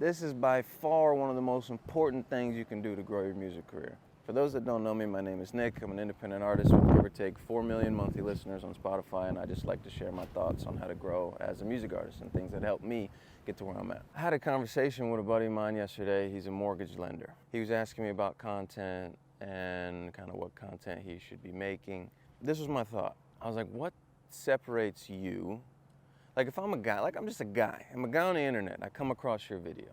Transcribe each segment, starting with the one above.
This is by far one of the most important things you can do to grow your music career. For those that don't know me, my name is Nick. I'm an independent artist with give or take 4 million monthly listeners on Spotify, and I just like to share my thoughts on how to grow as a music artist and things that help me get to where I'm at. I had a conversation with a buddy of mine yesterday. He's a mortgage lender. He was asking me about content and kind of what content he should be making. This was my thought. I was like, what separates you? Like if I'm a guy, like I'm just a guy, I'm a guy on the internet, I come across your video,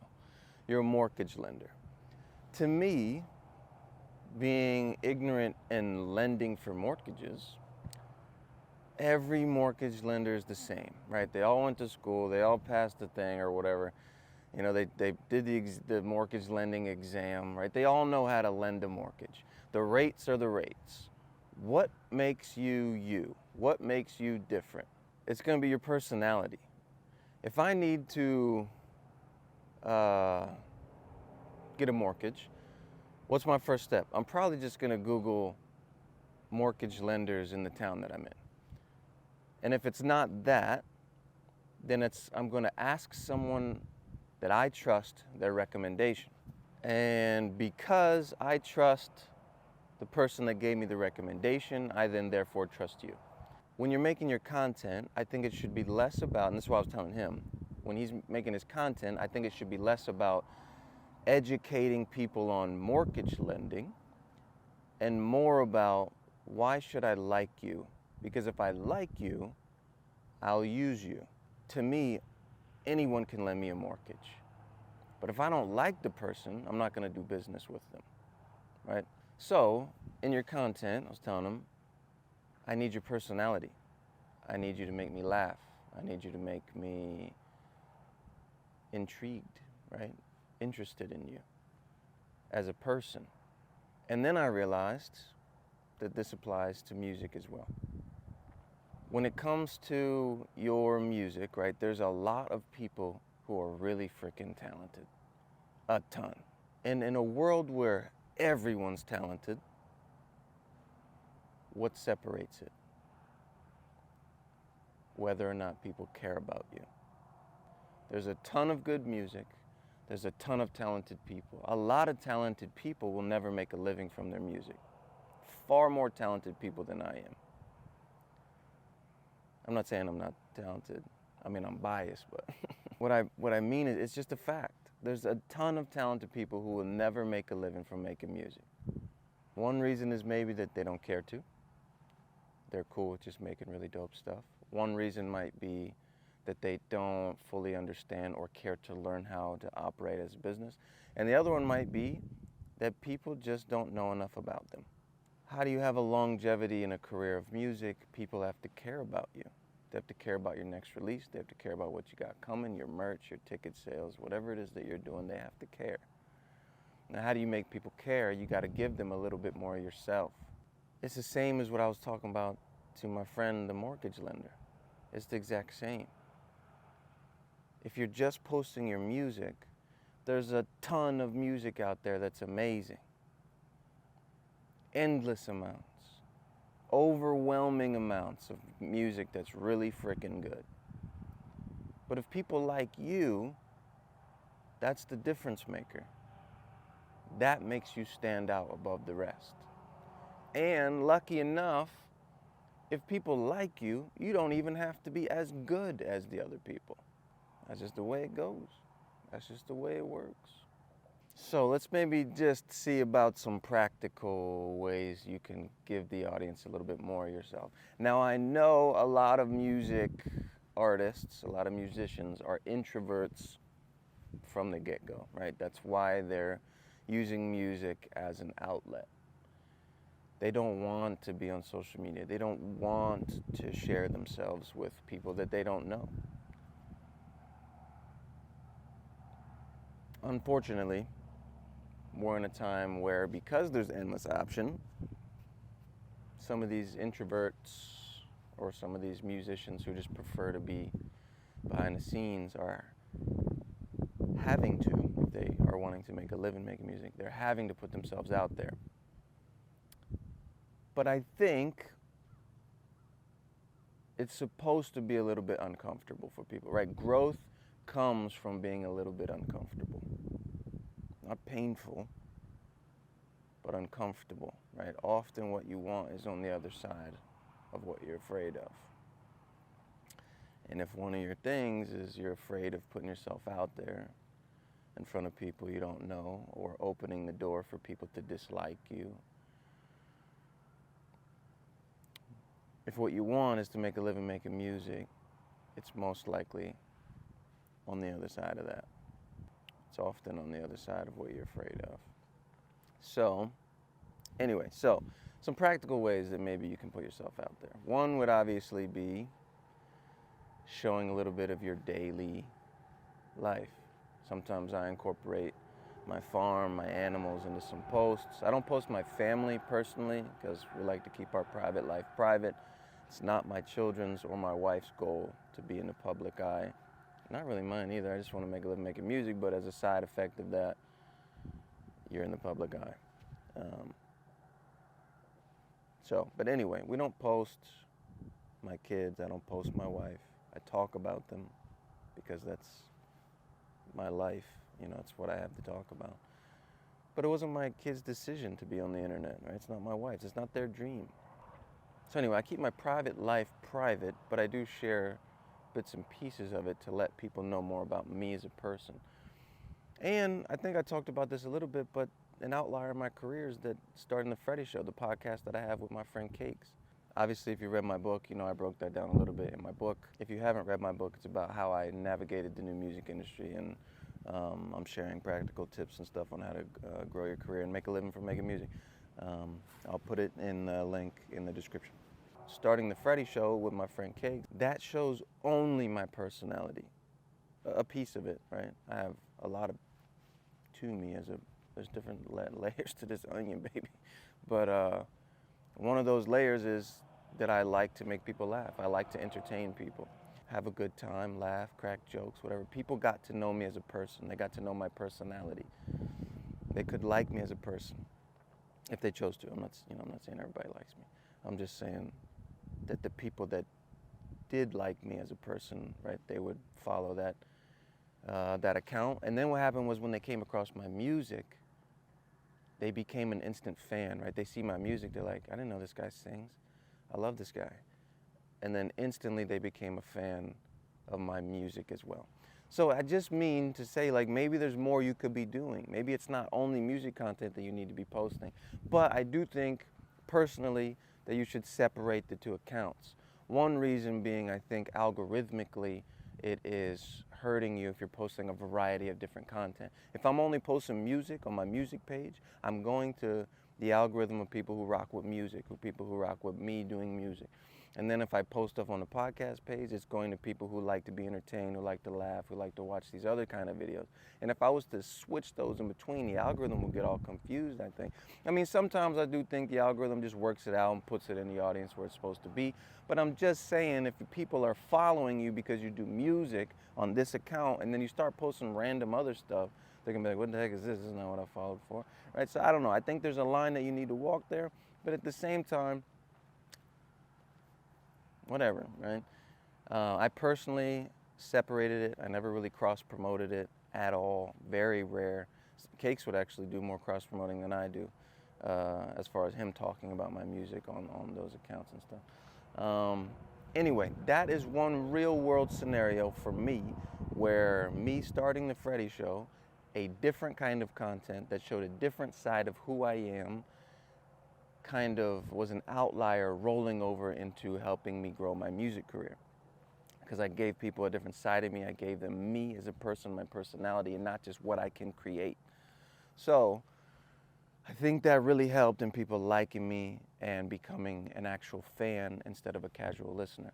you're a mortgage lender. To me, being ignorant and lending for mortgages, every mortgage lender is the same, right? They all went to school, they all passed the thing or whatever. You know, they did the mortgage lending exam, right? They all know how to lend a mortgage. The rates are the rates. What makes you you? What makes you different? It's going to be your personality. If I need to get a mortgage, what's my first step? I'm probably just going to Google mortgage lenders in the town that I'm in. And if it's not that, then I'm going to ask someone that I trust their recommendation. And because I trust the person that gave me the recommendation, I then therefore trust you. When you're making your content, I think it should be less about, and this is what I was telling him, when he's making his content, I think it should be less about educating people on mortgage lending and more about why should I like you? Because if I like you, I'll use you. To me, anyone can lend me a mortgage. But if I don't like the person, I'm not going to do business with them, right? So in your content, I was telling him, I need your personality. I need you to make me laugh. I need you to make me intrigued, right? Interested in you as a person. And then I realized that this applies to music as well. When it comes to your music, right, there's a lot of people who are really freaking talented. A ton. And in a world where everyone's talented, what separates it? Whether or not people care about you. There's a ton of good music. There's a ton of talented people. A lot of talented people will never make a living from their music. Far more talented people than I am. I'm not saying I'm not talented. I mean, I'm biased, but what I mean is it's just a fact. There's a ton of talented people who will never make a living from making music. One reason is maybe that they don't care to. They're cool with just making really dope stuff. One reason might be that they don't fully understand or care to learn how to operate as a business. And the other one might be that people just don't know enough about them. How do you have a longevity in a career of music? People have to care about you. They have to care about your next release. They have to care about what you got coming, your merch, your ticket sales, whatever it is that you're doing, they have to care. Now, how do you make people care? You got to give them a little bit more of yourself. It's the same as what I was talking about to my friend, the mortgage lender. It's the exact same. If you're just posting your music, there's a ton of music out there that's amazing. Endless amounts. Overwhelming amounts of music that's really freaking good. But if people like you, that's the difference maker. That makes you stand out above the rest. And lucky enough, if people like you, you don't even have to be as good as the other people. That's just the way it goes. That's just the way it works. So let's maybe just see about some practical ways you can give the audience a little bit more of yourself. Now, I know a lot of music artists, a lot of musicians are introverts from the get-go, right? That's why they're using music as an outlet. They don't want to be on social media. They don't want to share themselves with people that they don't know. Unfortunately, we're in a time where, because there's endless option, some of these introverts or some of these musicians who just prefer to be behind the scenes are having to, if they are wanting to make a living making music, they're having to put themselves out there. But I think it's supposed to be a little bit uncomfortable for people, right? Growth comes from being a little bit uncomfortable. painful, but uncomfortable, right? Often what you want is on the other side of what you're afraid of. And if one of your things is you're afraid of putting yourself out there in front of people you don't know, or opening the door for people to dislike you, if what you want is to make a living making music, it's most likely on the other side of that. It's often on the other side of what you're afraid of. So, anyway, some practical ways that maybe you can put yourself out there. One would obviously be showing a little bit of your daily life. Sometimes I incorporate my farm, my animals into some posts. I don't post my family personally because we like to keep our private life private. It's not my children's or my wife's goal to be in the public eye. Not really mine either. I just want to make a living making music, but as a side effect of that, you're in the public eye. But anyway, we don't post my kids. I don't post my wife. I talk about them because that's my life. You know, it's what I have to talk about. But it wasn't my kids' decision to be on the internet, right? It's not my wife's. It's not their dream. So anyway, I keep my private life private, but I do share bits and pieces of it to let people know more about me as a person. And I think I talked about this a little bit, but an outlier in my career is that starting the Freddie Show, the podcast that I have with my friend Cakes. Obviously, if you read my book, you know I broke that down a little bit in my book. If you haven't read my book, it's about how I navigated the new music industry, and I'm sharing practical tips and stuff on how to grow your career and make a living from making music. I'll put it in the link in the description. Starting the Freddie Show with my friend Cakes, that shows only my personality, a piece of it, right? I have a lot of to me there's different layers to this onion, baby. But one of those layers is that I like to make people laugh. I like to entertain people, have a good time, laugh, crack jokes, whatever. People got to know me as a person. They got to know my personality. They could like me as a person if they chose to. I'm not saying everybody likes me. I'm just saying that the people that did like me as a person, right, they would follow that account. And then what happened was when they came across my music, they became an instant fan, right? They see my music, they're like, I didn't know this guy sings. I love this guy. And then instantly they became a fan of my music as well. So I just mean to say, like, maybe there's more you could be doing. Maybe it's not only music content that you need to be posting. But I do think, personally, that you should separate the two accounts. One reason being, I think, algorithmically, it is hurting you if you're posting a variety of different content. If I'm only posting music on my music page, I'm going to the algorithm of people who rock with music, people who rock with me doing music. And then if I post stuff on the podcast page, it's going to people who like to be entertained, who like to laugh, who like to watch these other kind of videos. And if I was to switch those in between, the algorithm would get all confused, I think. I mean, sometimes I do think the algorithm just works it out and puts it in the audience where it's supposed to be. But I'm just saying, if people are following you because you do music on this account and then you start posting random other stuff, they're gonna be like, what the heck is this? This is not what I followed for, right? So I don't know. I think there's a line that you need to walk there, but at the same time, whatever, right? I personally separated it. I never really cross-promoted it at all. Very rare. Cakes would actually do more cross-promoting than I do, as far as him talking about my music on those accounts and stuff. Anyway, that is one real-world scenario for me where me starting the Freddie Show, a different kind of content that showed a different side of who I am, kind of was an outlier rolling over into helping me grow my music career. Because I gave people a different side of me. I gave them me as a person, my personality, and not just what I can create. So I think that really helped in people liking me and becoming an actual fan instead of a casual listener.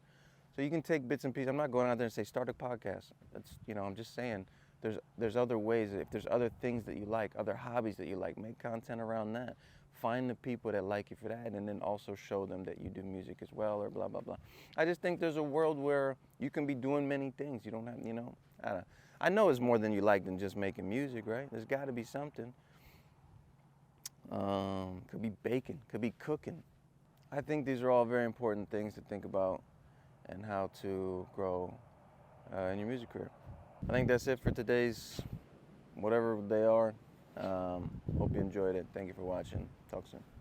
So you can take bits and pieces. I'm not going out there and say, start a podcast. That's, I'm just saying there's other ways. If there's other things that you like, other hobbies that you like, make content around that. Find the people that like you for that, and then also show them that you do music as well, or blah, blah, blah. I just think there's a world where you can be doing many things. You don't have, I know it's more than you like than just making music, right? There's got to be something. Could be baking, could be cooking. I think these are all very important things to think about and how to grow in your music career. I think that's it for today's, whatever they are, Hope you enjoyed it. Thank you for watching. Talk soon.